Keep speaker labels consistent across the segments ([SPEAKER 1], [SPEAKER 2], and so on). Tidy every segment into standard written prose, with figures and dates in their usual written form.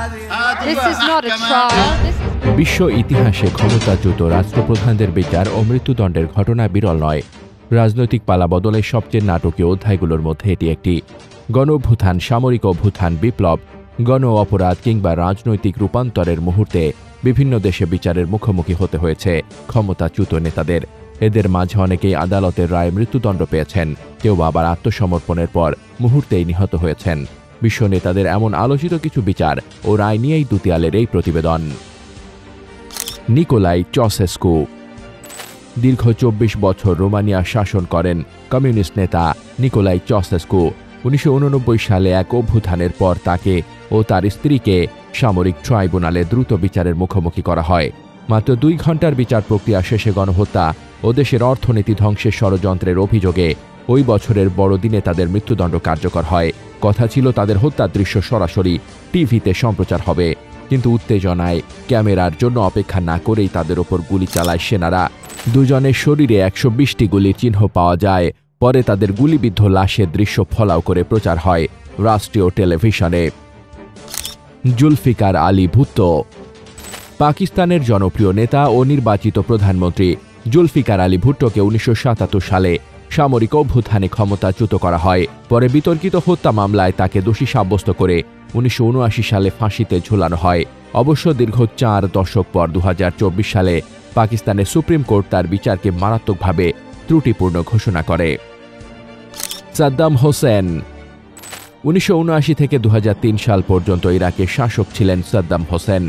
[SPEAKER 1] This is not a trial.
[SPEAKER 2] বিশ্ব ইতিহাসে ক্ষমতাচ্যুত রাষ্ট্রপ্রধানদের বিচার ও মৃত্যুদণ্ডের ঘটনা বিরল নয়। রাজনৈতিক পালাবদলের সবচেয়ে নাটকীয় অধ্যায়গুলোর মধ্যে এটি একটি। গণ অভ্যুত্থান, সামরিক অভ্যুত্থান, বিপ্লব, গণ অপরাধ কিংবা রাজনৈতিক রূপান্তরের মুহূর্তে বিভিন্ন দেশে বিচারের মুখোমুখি হতে হয়েছে ক্ষমতাচ্যুত নেতাদের। এদের মাঝে অনেকেই আদালতের রায়ে মৃত্যুদণ্ড পেয়েছেন, কেউ আবার আত্মসমর্পণের পর মুহূর্তেই নিহত হয়েছেন। বিশ্ব নেতাদের এমন আলোচিত কিছু বিচার ও রায় নিয়েই দুতিয়ালের এই প্রতিবেদন। নিকোলাই চাউসেস্কু দীর্ঘ ২৪ বছর রোমানিয়া শাসন করেন কমিউনিস্ট নেতা নিকোলাই চাউসেস্কু। ১৯৮৯ সালে এক অভ্যুত্থানের পর তাকে ও তার স্ত্রীকে সামরিক ট্রাইব্যুনালে দ্রুত বিচারের মুখোমুখি করা হয়। মাত্র ২ ঘণ্টার বিচার প্রক্রিয়া শেষে গণহত্যা ও দেশের অর্থনীতি ধ্বংসের ষড়যন্ত্রের অভিযোগে ওই বছরের বড়দিনে তাদের মৃত্যুদণ্ড কার্যকর হয়। কথা ছিল তাদের হত্যার দৃশ্য সরাসরি টিভিতে সম্প্রচার হবে, কিন্তু উত্তেজনায় ক্যামেরার জন্য অপেক্ষা না করেই তাদের ওপর গুলি চালায় সেনারা। দুজনের শরীরে ১২০টি গুলির চিহ্ন পাওয়া যায়। পরে তাদের গুলিবিদ্ধ লাশের দৃশ্য ফলাও করে প্রচার হয় রাষ্ট্রীয় টেলিভিশনে। জুলফিকার আলী ভুট্টো পাকিস্তানের জনপ্রিয় নেতা ও নির্বাচিত প্রধানমন্ত্রী জুলফিকার আলী ভুট্টোকে ১৯৭৭ সালে সামরিক অভ্যুত্থানে ক্ষমতাচ্যুত করা হয়। পরে বিতর্কিত হত্যা মামলায় তাকে দোষী সাব্যস্ত করে ১৯৭৯ সালে ফাঁসিতে ঝুলানো হয়। অবশ্য দীর্ঘ ৪ দশক পর ২০২৪ সালে পাকিস্তানের সুপ্রিম কোর্ট তার বিচারকে মারাত্মকভাবে ত্রুটিপূর্ণ ঘোষণা করে। সাদ্দাম হোসেন ১৯৭৯ থেকে ২০০৩ সাল পর্যন্ত ইরাকের শাসক ছিলেন সাদ্দাম হোসেন।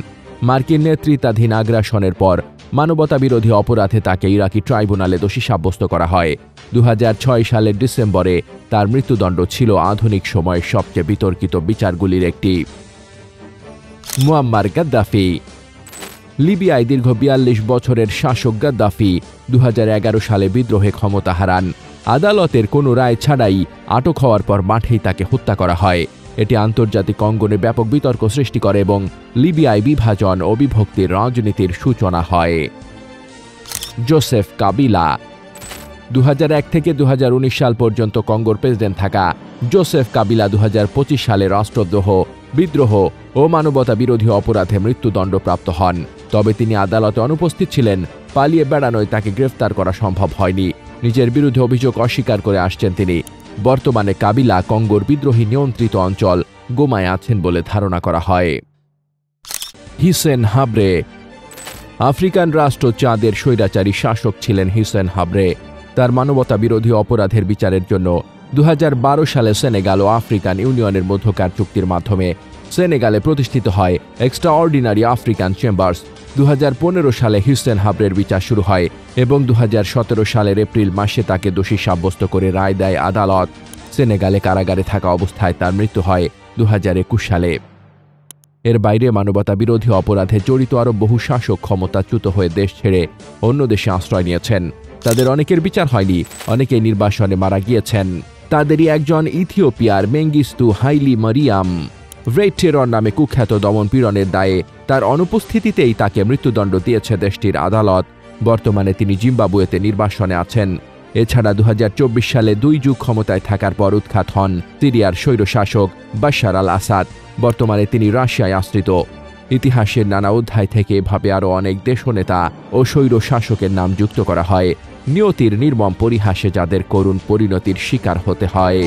[SPEAKER 2] মার্কিন নেতৃত্বাধীন আগ্রাসনের পর মানবতাবিরোধী অপরাধে তাকে ইরাকি ট্রাইব্যুনালে দোষী সাব্যস্ত করা হয়। ২০০৬ সালের ডিসেম্বরে তার মৃত্যুদণ্ড ছিল আধুনিক সময়ের সবচেয়ে বিতর্কিত বিচারগুলির একটি। মুয়াম্মার গাদ্দাফি লিবিয়ায় দীর্ঘ ৪২ বছরের শাসক গাদ্দাফি ২০১১ সালে বিদ্রোহে ক্ষমতা হারান। আদালতের কোনো রায় ছাড়াই আটক হওয়ার পর মাঠেই তাকে হত্যা করা হয়। এটি আন্তর্জাতিক অঙ্গনে ব্যাপক বিতর্ক সৃষ্টি করে এবং লিবিয়ায় বিভাজন ও বিভক্তির রাজনীতির সূচনা হয়। জোসেফ কাবিলা ২০০১ থেকে ২০১৯ সাল পর্যন্ত কঙ্গোর প্রেসিডেন্ট থাকা জোসেফ কাবিলা ২০২৫ সালে রাষ্ট্রদ্রোহ, বিদ্রোহ ও মানবতা বিরোধী অপরাধে মৃত্যুদণ্ডপ্রাপ্ত হন। তবে তিনি আদালতে অনুপস্থিত ছিলেন। পালিয়ে বেড়ানোয় তাকে গ্রেফতার করা সম্ভব হয়নি। নিজের বিরুদ্ধে অভিযোগ অস্বীকার করে আসছেন তিনি। বর্তমানে কাবিলা কঙ্গোর বিদ্রোহী নিয়ন্ত্রিত অঞ্চল গোমায় আছেন বলে ধারণা করা হয়। হিসেন হাব্রে আফ্রিকান রাষ্ট্র চাঁদের স্বৈরাচারী শাসক ছিলেন হিসেন হাব্রে। তার মানবতা বিরোধী অপরাধের বিচারের জন্য ২০১২ সালে সেনেগাল ও আফ্রিকান ইউনিয়নের মধ্যকার চুক্তির মাধ্যমে সেনেগালে প্রতিষ্ঠিত হয় এক্সট্রাঅর্ডিনারি আফ্রিকান চেম্বার্স। ২০১৫ সালে হিসেন হাব্রের বিচার শুরু হয় এবং ২০১৭ সালের এপ্রিল মাসে তাকে দোষী সাব্যস্ত করে রায় দেয় আদালত। সেনেগালে কারাগারে থাকা অবস্থায় তার মৃত্যু হয় ২০২১ সালে। এর বাইরে মানবতা বিরোধী অপরাধে জড়িত আরও বহু শাসক ক্ষমতাচ্যুত হয়ে দেশ ছেড়ে অন্য দেশে আশ্রয় নিয়েছেন। তাদের অনেকের বিচার হয়নি, অনেকেই নির্বাসনে মারা গিয়েছেন। তাদেরই একজন ইথিওপিয়ার Mengistu Haile Mariam red terror নামে কুখ্যাত দমনপীড়নের দায়ে তার অনুপস্থিতিতেই তাকে মৃত্যুদণ্ড দিয়েছে দেশটির আদালত। বর্তমানে তিনি জিম্বাবুয়েতে নির্বাসনে আছেন। এছাড়া ২০২৪ সালে ২ যুগ ক্ষমতায় থাকার পর উৎখাত হন সিরিয়ার স্বৈরশাসক বাশার আল আসাদ। বর্তমানে তিনি রাশিয়ায় আশ্রিত। ইতিহাসের নানা অধ্যায় থেকে এভাবে আরও অনেক দেশনেতা ও স্বৈর শাসকের নাম যুক্ত করা হয়, নিয়তির নির্মম পরিহাসে যাদের করুণ পরিণতির শিকার হতে হয়।